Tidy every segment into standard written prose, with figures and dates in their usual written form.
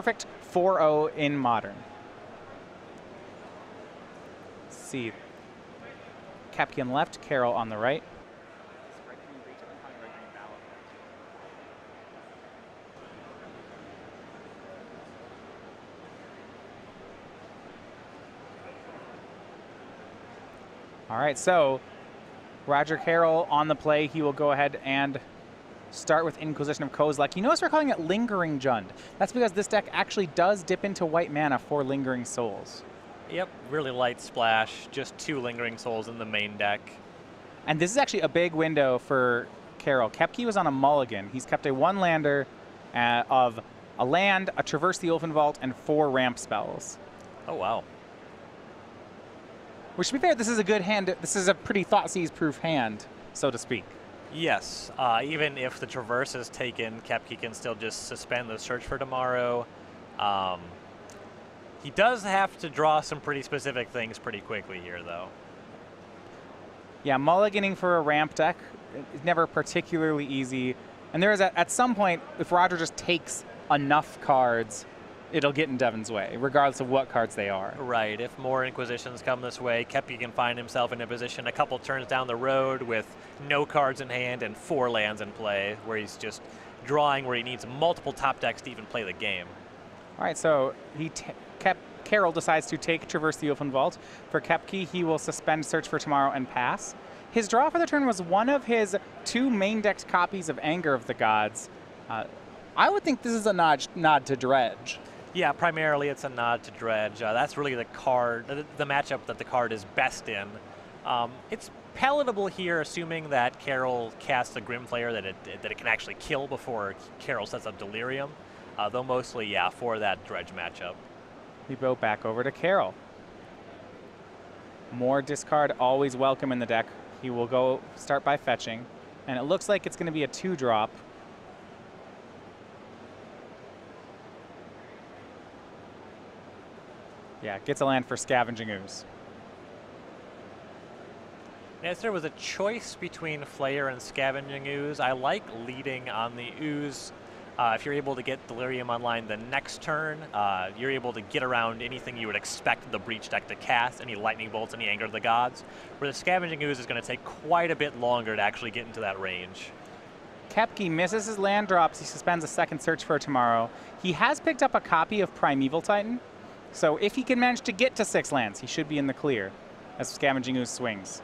perfect 4-0 in Modern. Let's see. Keopke on the left, Carroll on the right. All right, so Roger Carroll on the play. He will go ahead and start with Inquisition of Kozilek. You notice we're calling it Lingering Jund. That's because this deck actually does dip into white mana for Lingering Souls. Yep, really light splash, just 2 Lingering Souls in the main deck. And this is actually a big window for Carroll. Keopke was on a mulligan. He's kept a 1-lander of a land, a Traverse the Open Vault, and 4 ramp spells. Oh, wow. Which, to be fair, this is a good hand. This is a pretty Thoughtseize-proof hand, so to speak. Yes, even if the Traverse is taken, Keopke can still just suspend the Search for Tomorrow. He does have to draw some pretty specific things pretty quickly here, though. Yeah, mulliganing for a ramp deck is never particularly easy. And there is, at some point, if Roger just takes enough cards, it'll get in Devin's way, regardless of what cards they are. Right. If more Inquisitions come this way, Keopke can find himself in a position a couple turns down the road with no cards in hand and 4 lands in play, where he's just drawing where he needs multiple top decks to even play the game. All right, so Carroll decides to take Traverse the Open Vault. For Keopke, he will suspend Search for Tomorrow and pass. His draw for the turn was one of his 2 main decked copies of Anger of the Gods. I would think this is a nod to Dredge. Yeah, primarily it's a nod to Dredge. That's really the card, the matchup that the card is best in. It's palatable here, assuming that Carroll casts a Grimflayer that it can actually kill before Carroll sets up Delirium. Though mostly, yeah, for that Dredge matchup. We go back over to Carroll. More discard, always welcome in the deck. He will go start by fetching. And it looks like it's going to be a 2-drop. Yeah, gets a land for Scavenging Ooze. As there was a choice between Flayer and Scavenging Ooze, I like leading on the Ooze. If you're able to get Delirium online the next turn, you're able to get around anything you would expect the Breach deck to cast, any Lightning Bolts, any Anger of the Gods, where the Scavenging Ooze is going to take quite a bit longer to actually get into that range. Keopke misses his land drops. He suspends a second Search for Tomorrow. He has picked up a copy of Primeval Titan, so if he can manage to get to 6 lands, he should be in the clear as Scavenging Ooze swings.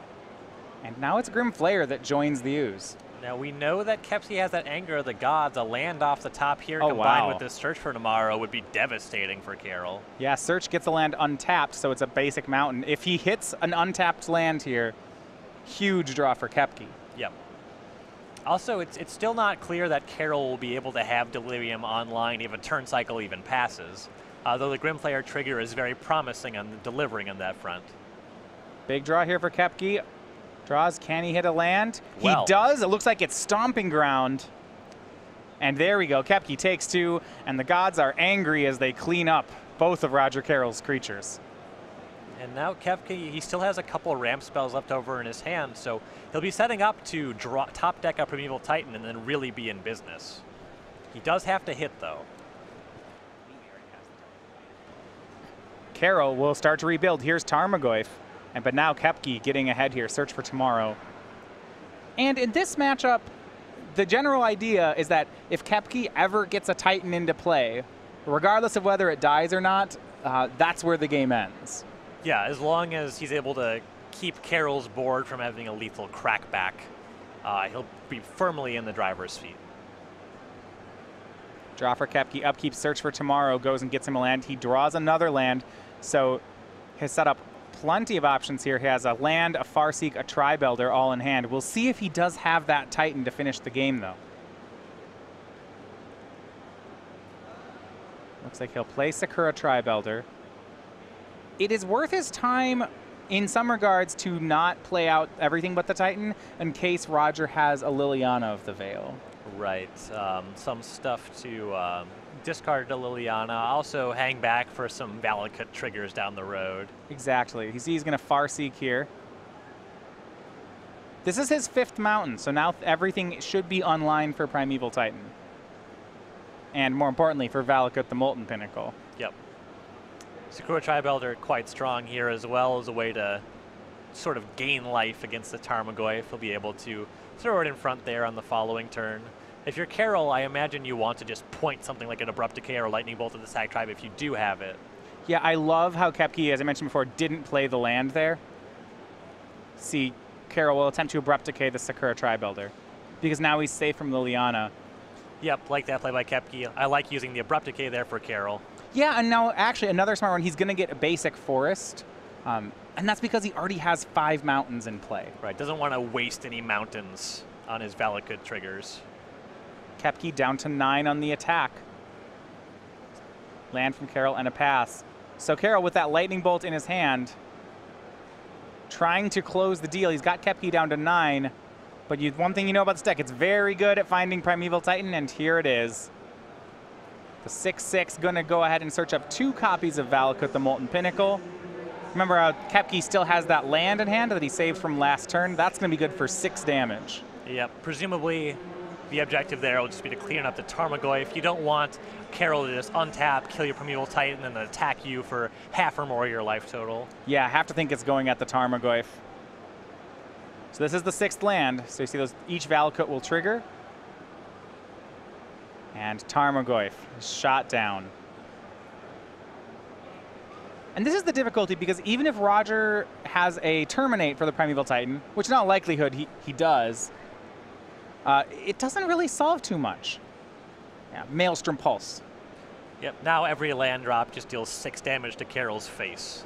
And now it's Grimflayer that joins the Ooze. Now we know that Keopke has that Anger of the Gods. A land off the top here combined with this Search for Tomorrow would be devastating for Carroll. Yeah, Search gets a land untapped, so it's a basic mountain. If he hits an untapped land here, huge draw for Keopke. Yep. Also, it's still not clear that Carroll will be able to have Delirium online if a turn cycle even passes, though the Grimflayer trigger is very promising on delivering on that front. Big draw here for Keopke. Draws, can he hit a land? Well, he does. It looks like it's Stomping Ground. And there we go. Keopke takes 2, and the Gods are angry as they clean up both of Roger Carroll's creatures. And now Keopke, he still has a couple of ramp spells left over in his hand, so he'll be setting up to draw, top deck a Primeval Titan and then really be in business. He does have to hit, though. Carroll will start to rebuild. Here's Tarmogoyf. But now Keopke getting ahead here. Search for Tomorrow. And in this matchup, the general idea is that if Keopke ever gets a Titan into play, regardless of whether it dies or not, that's where the game ends. Yeah, as long as he's able to keep Carroll's board from having a lethal crackback, he'll be firmly in the driver's seat. Draw for Keopke, upkeep, Search for Tomorrow, goes and gets him a land. He draws another land, so his setup plenty of options here. He has a land, a Farseek, a Tri-Belder all in hand. We'll see if he does have that Titan to finish the game, though. Looks like he'll play Sakura Tri-Belder. It is worth his time in some regards to not play out everything but the Titan in case Roger has a Liliana of the Veil. Right. Some stuff to discard to Liliana. Also hang back for some Valakut triggers down the road. Exactly. He's going to Farseek here. This is his 5th mountain, so now everything should be online for Primeval Titan. and more importantly, for Valakut the Molten Pinnacle. Yep. Sakura Tribe Elder quite strong here as well as a way to sort of gain life against the Tarmogoyf. He'll be able to throw it in front there on the following turn. If you're Carroll, I imagine you want to just point something like an Abrupt Decay or Lightning Bolt at the Sag Tribe if you do have it. Yeah, I love how Keopke, as I mentioned before, didn't play the land there. See, Carroll will attempt to Abrupt Decay the Sakura Tribe Elder because now he's safe from Liliana. Yep, like that play by Keopke. I like using the Abrupt Decay there for Carroll. Yeah, and now actually another smart one, he's going to get a basic Forest. And that's because he already has 5 mountains in play. Right, doesn't want to waste any mountains on his Valakut triggers. Keopke down to 9 on the attack. Land from Carroll and a pass. So Carroll with that Lightning Bolt in his hand, trying to close the deal. He's got Keopke down to 9, but one thing you know about this deck, it's very good at finding Primeval Titan, and here it is. The 6/6 gonna go ahead and search up 2 copies of Valakut the Molten Pinnacle. Remember, Keopke still has that land in hand that he saved from last turn. That's going to be good for 6 damage. Yep, presumably the objective there will just be to clean up the Tarmogoyf. You don't want Carroll to just untap, kill your Primeval Titan, and then attack you for half or more of your life total. Yeah, I have to think it's going at the Tarmogoyf. So this is the 6th land. So you see those, each Valakut will trigger. And Tarmogoyf is shot down. And this is the difficulty because even if Roger has a Terminate for the Primeval Titan, which in all likelihood he does, it doesn't really solve too much. Yeah, Maelstrom Pulse. Yep, now every land drop just deals 6 damage to Carroll's face.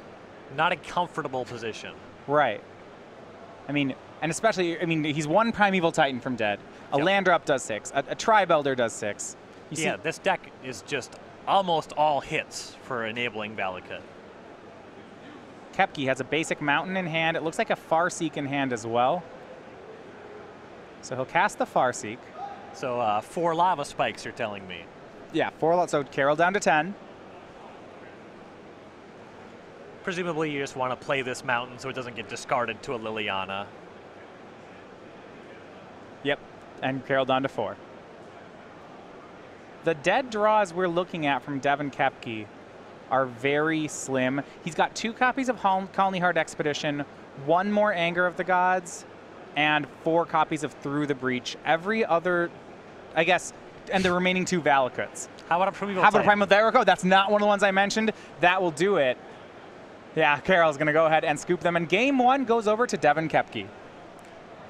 Not a comfortable position. Right. I mean, and especially, I mean, he's 1 Primeval Titan from dead. A land drop does 6. A Tribe Elder does 6. Yeah, this deck is just almost all hits for enabling Valakut. Keopke has a basic mountain in hand. It looks like a Farseek in hand as well. So he'll cast the Farseek. So 4 lava spikes, you're telling me. Yeah, 4. So Carroll down to 10. Presumably you just want to play this mountain so it doesn't get discarded to a Liliana. Yep, and Carroll down to 4. The dead draws we're looking at from Devin Keopke are very slim. He's got 2 copies of Colony Heart Expedition, 1 more Anger of the Gods, and 4 copies of Through the Breach. Every other, I guess, and the remaining 2 Valakuts. How about a Primeval Titan? How about a Primeval? There we go. That's not one of the ones I mentioned. That will do it. Yeah, Carroll's going to go ahead and scoop them. And game 1 goes over to Devin Keopke.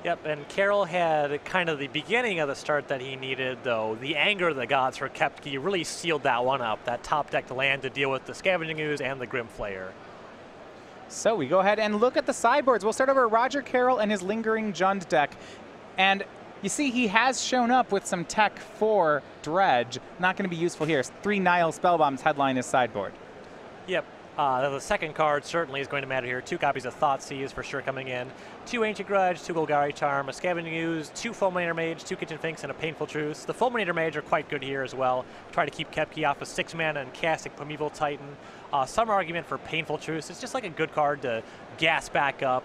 Yep, and Carroll had kind of the beginning of the start that he needed, though. The Anger of the Gods for Keopke really sealed that one up, that top deck land to deal with the Scavenging Ooze and the Grim Flayer. So we go ahead and look at the sideboards. We'll start over Roger Carroll and his Lingering Jund deck. And you see he has shown up with some tech for Dredge. Not going to be useful here. 3 Nile Spellbombs headline his sideboard. Yep. The second card certainly is going to matter here. 2 copies of Thoughtseize for sure coming in. 2 Ancient Grudge, 2 Golgari Charm, a Scavenging Ooze, 2 Fulminator Mage, 2 Kitchen Finks, and a Painful Truce. The Fulminator Mage are quite good here as well. Try to keep Keopke off of 6 mana and casting Primeval Titan. Some argument for Painful Truce. It's just like a good card to gas back up.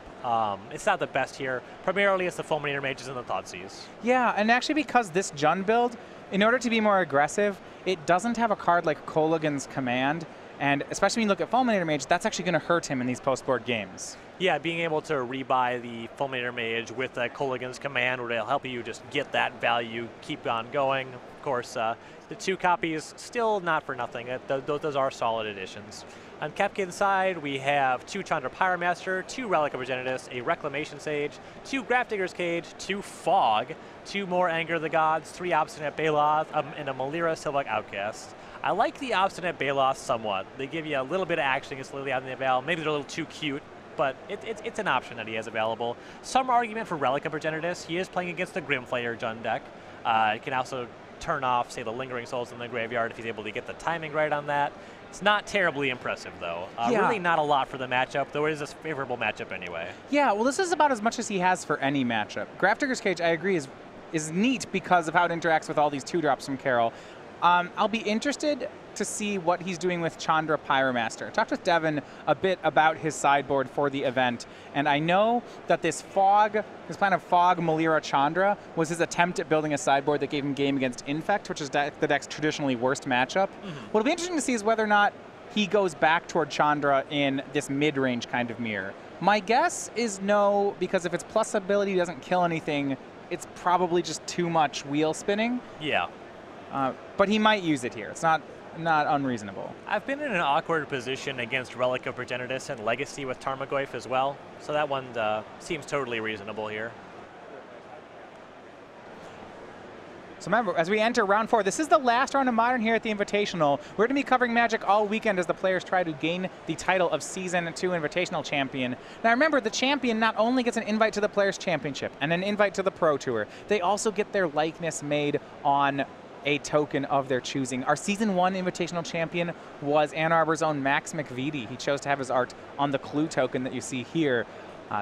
It's not the best here. Primarily it's the Fulminator Mages and the Thoughtseize. Yeah, and actually because this Jund build, in order to be more aggressive, it doesn't have a card like Kolaghan's Command. And especially when you look at Fulminator Mage, that's actually going to hurt him in these post-board games. Yeah, being able to rebuy the Fulminator Mage with Kolaghan's Command will help you just get that value, keep on going. Of course, the 2 copies, still not for nothing. Those are solid additions. On Keopke's side, we have 2 Chandra Pyromaster, 2 Relic of Progenitus, a Reclamation Sage, 2 Grafdigger's Cage, 2 Fog, 2 more Anger of the Gods, 3 Obstinate Baloth, and a Malira Sylvac Outcast. I like the Obstinate Baloth somewhat. They give you a little bit of action against Lily out in the Val. Maybe they're a little too cute, but it's an option that he has available. Some argument for Relic of Progenitus. He is playing against the Grim Flayer Jund deck. He can also turn off, say, the Lingering Souls in the graveyard if he's able to get the timing right on that. It's not terribly impressive, though. Really not a lot for the matchup, though it is a favorable matchup anyway. Yeah, well, this is about as much as he has for any matchup. Grafdigger's Cage, I agree, is neat because of how it interacts with all these 2-drops from Carroll. I'll be interested to see what he's doing with Chandra Pyromaster. I talked with Devin a bit about his sideboard for the event, and I know that this plan of Fog Malira Chandra was his attempt at building a sideboard that gave him game against Infect, which is the deck's traditionally worst matchup. What'll be interesting to see is whether or not he goes back toward Chandra in this mid-range kind of mirror. My guess is no, because if its plus ability doesn't kill anything, it's probably just too much wheel spinning. Yeah. But he might use it here. It's not unreasonable. I've been in an awkward position against Relic of Progenitus and Legacy with Tarmogoyf as well, so that one seems totally reasonable here. So remember, as we enter round 4, this is the last round of Modern here at the Invitational. We're going to be covering Magic all weekend as the players try to gain the title of Season 2 Invitational Champion. Now remember, the champion not only gets an invite to the Players' Championship and an invite to the Pro Tour, they also get their likeness made on a token of their choosing. Our Season 1 Invitational Champion was Ann Arbor's own Max McVitie. He chose to have his art on the Clue token that you see here.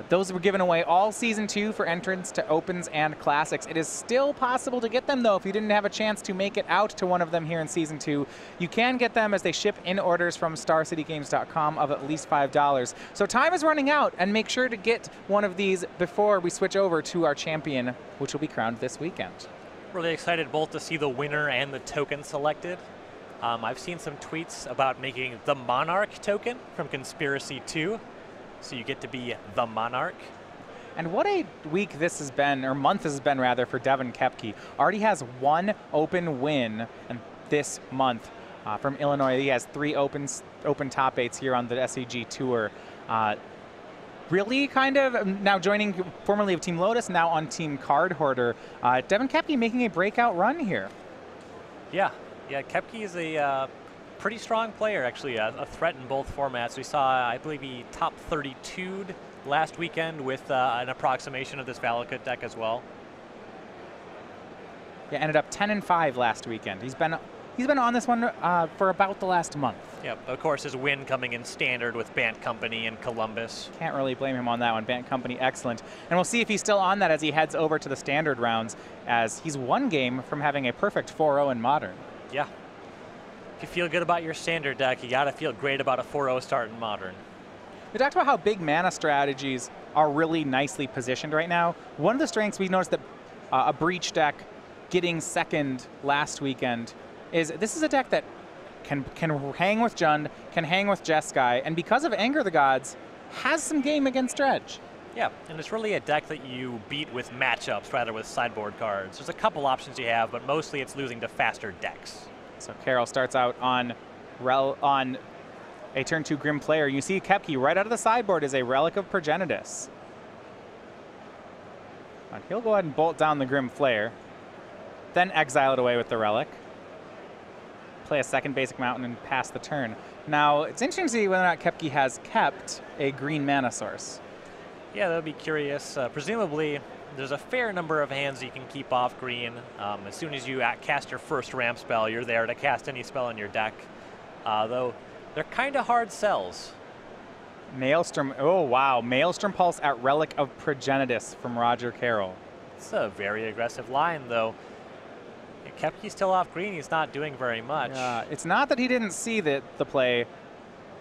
Those were given away all Season 2 for entrance to Opens and Classics. It is still possible to get them, though, if you didn't have a chance to make it out to one of them here in Season 2. You can get them as they ship in orders from StarCityGames.com of at least $5. So time is running out, and make sure to get one of these before we switch over to our champion, which will be crowned this weekend. Really excited both to see the winner and the token selected. I've seen some tweets about making the Monarch token from Conspiracy 2. So you get to be the Monarch. And what a week this has been, or month this has been rather, for Devin Keopke. Already has 1 open win this month from Illinois. He has 3 open top 8s here on the SCG Tour. Really kind of, now joining formerly of Team Lotus, now on Team Card Hoarder. Devin Keopke making a breakout run here. Yeah, Keopke is a pretty strong player, actually, a threat in both formats. We saw, I believe, he top 32'd last weekend with an approximation of this Valakut deck as well. Yeah, ended up 10-5 last weekend. He's been on this one for about the last month. Yeah, of course, his win coming in Standard with Bant Company and Columbus. Can't really blame him on that one. Bant Company, excellent. And we'll see if he's still on that as he heads over to the Standard rounds, as he's 1 game from having a perfect 4-0 in Modern. Yeah. If you feel good about your Standard deck, you got to feel great about a 4-0 start in Modern. We talked about how big mana strategies are really nicely positioned right now. One of the strengths we noticed that a Breach deck getting second last weekend is this is a deck that can hang with Jund, can hang with Jeskai, and because of Anger the Gods, has some game against Dredge. Yeah, and it's really a deck that you beat with matchups rather with sideboard cards. There's a couple options you have, but mostly it's losing to faster decks. So Carroll starts out on a turn 2 Grim player. You see Keopke right out of the sideboard is a Relic of Progenitus. And he'll go ahead and bolt down the Grim Flare, then exile it away with the Relic. Play a second basic mountain and pass the turn. Now, it's interesting to see whether or not Keopke has kept a green mana source. Yeah, that would be curious. Presumably, there's a fair number of hands you can keep off green. As soon as you cast your first ramp spell, you're there to cast any spell in your deck. Though, they're kind of hard sells. Maelstrom, oh wow, Maelstrom Pulse at Relic of Progenitus from Roger Carroll. It's a very aggressive line, though. Keopke's still off green, he's not doing very much. It's not that he didn't see the play,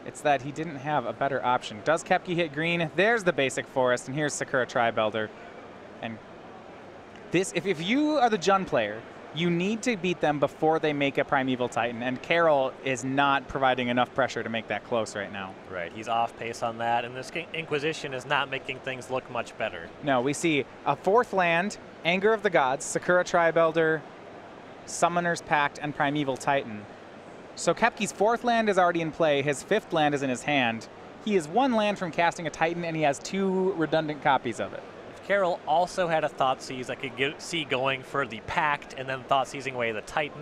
it's that he didn't have a better option. Does Keopke hit green? There's the basic forest, and here's Sakura Tribelder. And this, if you are the Jund player, you need to beat them before they make a Primeval Titan, and Carroll is not providing enough pressure to make that close right now. Right, he's off pace on that, and this Inquisition is not making things look much better. No, we see a 4th land, Anger of the Gods, Sakura Tribelder, Summoner's Pact, and Primeval Titan. So Keopke's 4th land is already in play, his 5th land is in his hand. He is 1 land from casting a Titan, and he has 2 redundant copies of it. Carroll also had a Thoughtseize I could see going for the Pact and then Thoughtseizing away the Titan.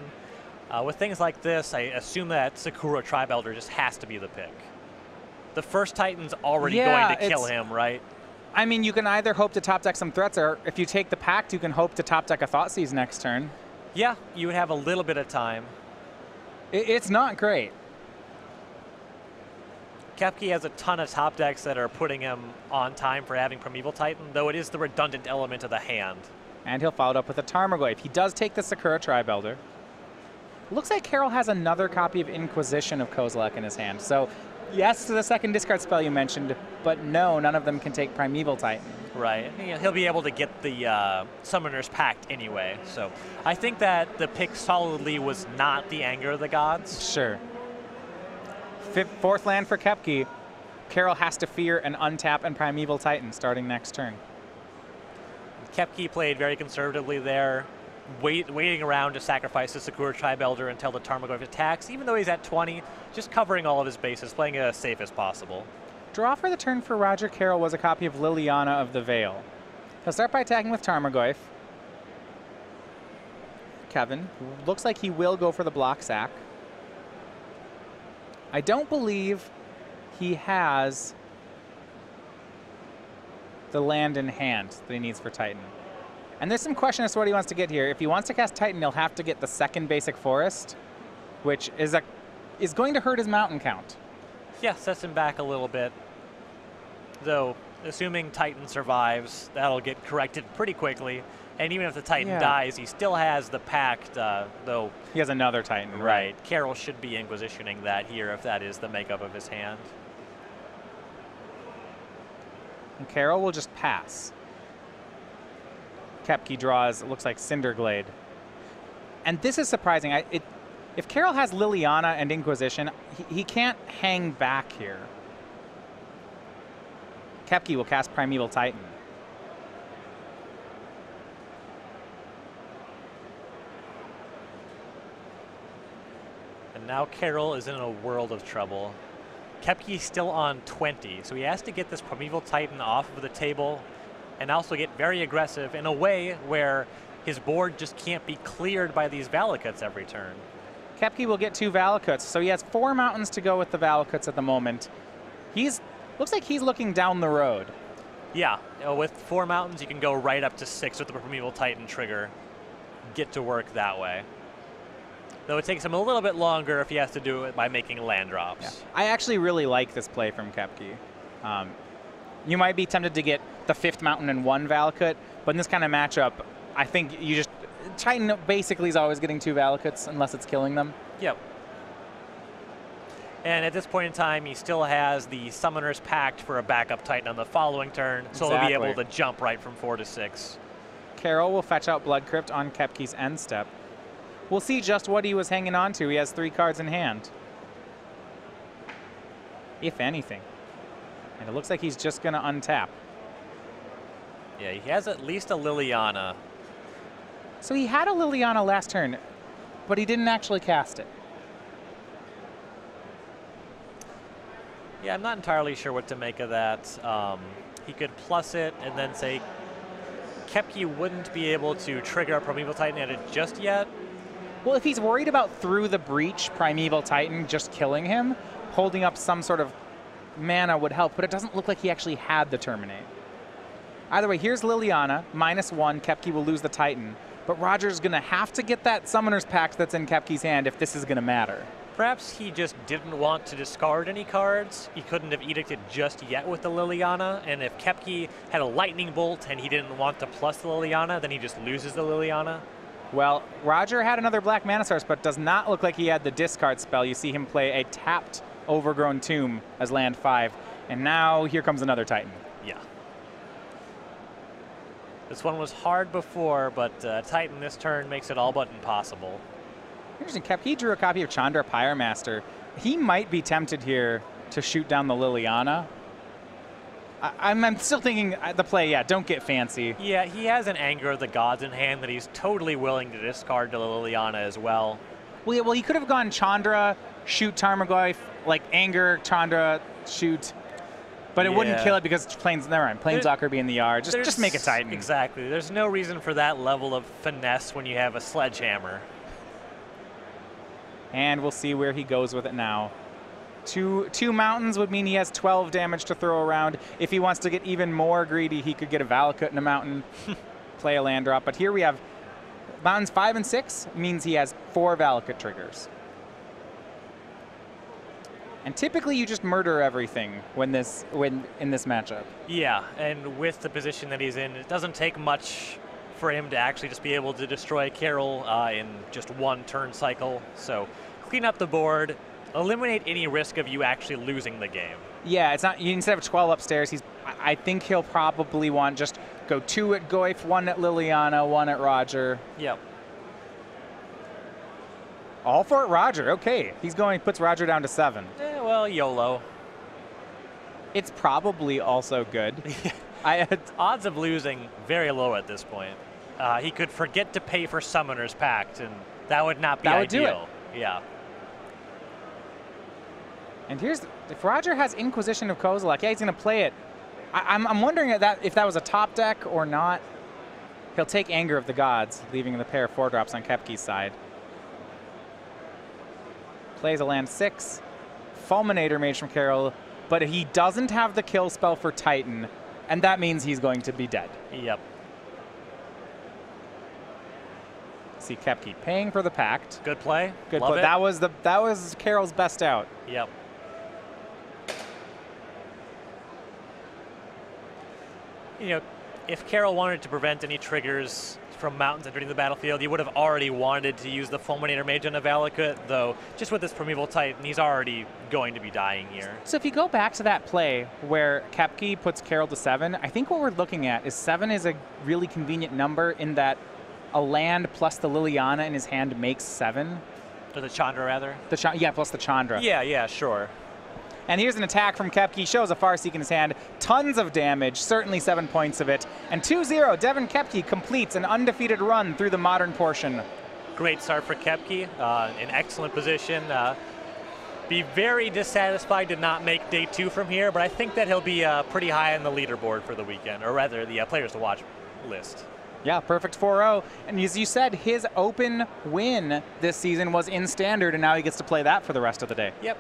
With things like this, I assume that Sakura Tribelder just has to be the pick. The first Titan's already going to kill him, right? I mean, you can either hope to top deck some threats, or if you take the Pact, you can hope to top deck a Thoughtseize next turn. Yeah, you would have a little bit of time. It's not great. Keopke has a ton of top decks that are putting him on time for having Primeval Titan, though it is the redundant element of the hand. And he'll follow it up with a Tarmogoyf. He does take the Sakura Tribelder. Looks like Carroll has another copy of Inquisition of Kozilek in his hand. So yes to the second discard spell you mentioned, but no, none of them can take Primeval Titan. Right. He'll be able to get the Summoner's Pact anyway. So I think that the pick solidly was not the Anger of the Gods. Sure. Fourth land for Keopke. Carroll has to fear an untap and Primeval Titan starting next turn. Keopke played very conservatively there, waiting around to sacrifice the Sakura Tribe Elder until the Tarmogoyf attacks, even though he's at 20, just covering all of his bases, playing it as safe as possible. Draw for the turn for Roger Carroll was a copy of Liliana of the Veil. He'll start by attacking with Tarmogoyf. Kevin looks like he will go for the block sack. I don't believe he has the land in hand that he needs for Titan. And there's some question as to what he wants to get here. If he wants to cast Titan, he'll have to get the second basic forest, which is going to hurt his mountain count. Yeah, sets him back a little bit. Though, assuming Titan survives, that'll get corrected pretty quickly. And even if the Titan dies, he still has the Pact, though. He has another Titan, right. Carroll should be Inquisitioning that here if that is the makeup of his hand. And Carroll will just pass. Keopke draws, it looks like Cinderglade. And this is surprising. If Carroll has Liliana and Inquisition, he can't hang back here. Keopke will cast Primeval Titan. And now Carroll is in a world of trouble. Keopke's still on 20, so he has to get this Primeval Titan off of the table and also get very aggressive in a way where his board just can't be cleared by these Valakuts every turn. Keopke will get 2 Valakuts, so he has 4 mountains to go with the Valakuts at the moment. Looks like he's looking down the road. Yeah, with 4 mountains, you can go right up to 6 with the Primeval Titan trigger. Get to work that way. Though it takes him a little bit longer if he has to do it by making land drops. Yeah. I actually really like this play from Keopke. You might be tempted to get the 5th mountain and 1 Valakut, but in this kind of matchup, I think you just... Titan basically is always getting 2 Valakuts unless it's killing them. Yep. And at this point in time, he still has the Summoner's Pact for a backup Titan on the following turn, so he'll be able to jump right from 4 to 6. Carroll will fetch out Blood Crypt on Keopke's end step. We'll see just what he was hanging on to. He has 3 cards in hand. If anything. And it looks like he's just going to untap. Yeah, he has at least a Liliana. So he had a Liliana last turn, but he didn't actually cast it. Yeah, I'm not entirely sure what to make of that. He could plus it and then say Keopke wouldn't be able to trigger a Primeval Titan at it just yet. Well, if he's worried about through the breach Primeval Titan just killing him, holding up some sort of mana would help, but it doesn't look like he actually had the Terminate. Either way, here's Liliana, -1, Keopke will lose the Titan, but Roger's going to have to get that Summoner's Pact that's in Keopke's hand if this is going to matter. Perhaps he just didn't want to discard any cards. He couldn't have edicted just yet with the Liliana, and if Keopke had a Lightning Bolt and he didn't want to plus the Liliana, then he just loses the Liliana. Well, Roger had another black mana source, but does not look like he had the discard spell. You see him play a tapped Overgrown Tomb as land 5, and now here comes another Titan. Yeah. This one was hard before, but Titan this turn makes it all but impossible. Interesting, Keopke drew a copy of Chandra Pyremaster. He might be tempted here to shoot down the Liliana. I'm still thinking the play, yeah, don't get fancy. Yeah, he has an Anger of the Gods in hand that he's totally willing to discard to Liliana as well. Well, yeah, well, he could have gone Chandra, shoot Tarmogoyf, like Anger, Chandra, shoot. But it wouldn't kill it because Planeswalker be in the yard. Just make a Titan. Exactly. There's no reason for that level of finesse when you have a Sledgehammer. And we'll see where he goes with it now. Two mountains would mean he has 12 damage to throw around. If he wants to get even more greedy, he could get a Valakut in a mountain, play a land drop. But here we have mountains 5 and 6 means he has 4 Valakut triggers. And typically you just murder everything when in this matchup. Yeah, and with the position that he's in, it doesn't take much for him to actually just be able to destroy Carroll in just one turn cycle. So clean up the board, eliminate any risk of you actually losing the game. Yeah, it's not. Instead of 12 upstairs, I think he'll probably want just go 2 at Goif, 1 at Liliana, 1 at Roger. Yep. All for Roger. Okay, puts Roger down to 7. Well, YOLO. It's probably also good. Odds of losing very low at this point. He could forget to pay for Summoner's Pact, and that would not be ideal. That would do it. Yeah. And if Roger has Inquisition of Kozilek, yeah, he's going to play it. I'm wondering if that was a top deck or not. He'll take Anger of the Gods, leaving the pair of 4-drops on Keopke's side. Plays a land 6. Fulminator Mage from Carroll, but he doesn't have the kill spell for Titan, and that means he's going to be dead. Yep. See Keopke paying for the Pact. Good play. Good Love play. it. That was Carroll's best out. Yep. You know, if Carroll wanted to prevent any triggers from mountains entering the battlefield, he would have already wanted to use the Fulminator Mage on a Valakut, though just with this Primeval Titan, he's already going to be dying here. So if you go back to that play where Keopke puts Carroll to 7, I think what we're looking at is 7 is a really convenient number in that a land plus the Liliana in his hand makes 7. Or the Chandra, rather? Yeah, plus the Chandra. Yeah, sure. And here's an attack from Keopke. Shows a Farseek in his hand. Tons of damage, certainly 7 points of it. And 2-0, Devin Keopke completes an undefeated run through the modern portion. Great start for Keopke. In excellent position. Be very dissatisfied to not make day 2 from here, but I think that he'll be pretty high on the leaderboard for the weekend, or rather the players to watch list. Yeah, perfect 4-0. And as you said, his open win this season was in Standard, and now he gets to play that for the rest of the day. Yep.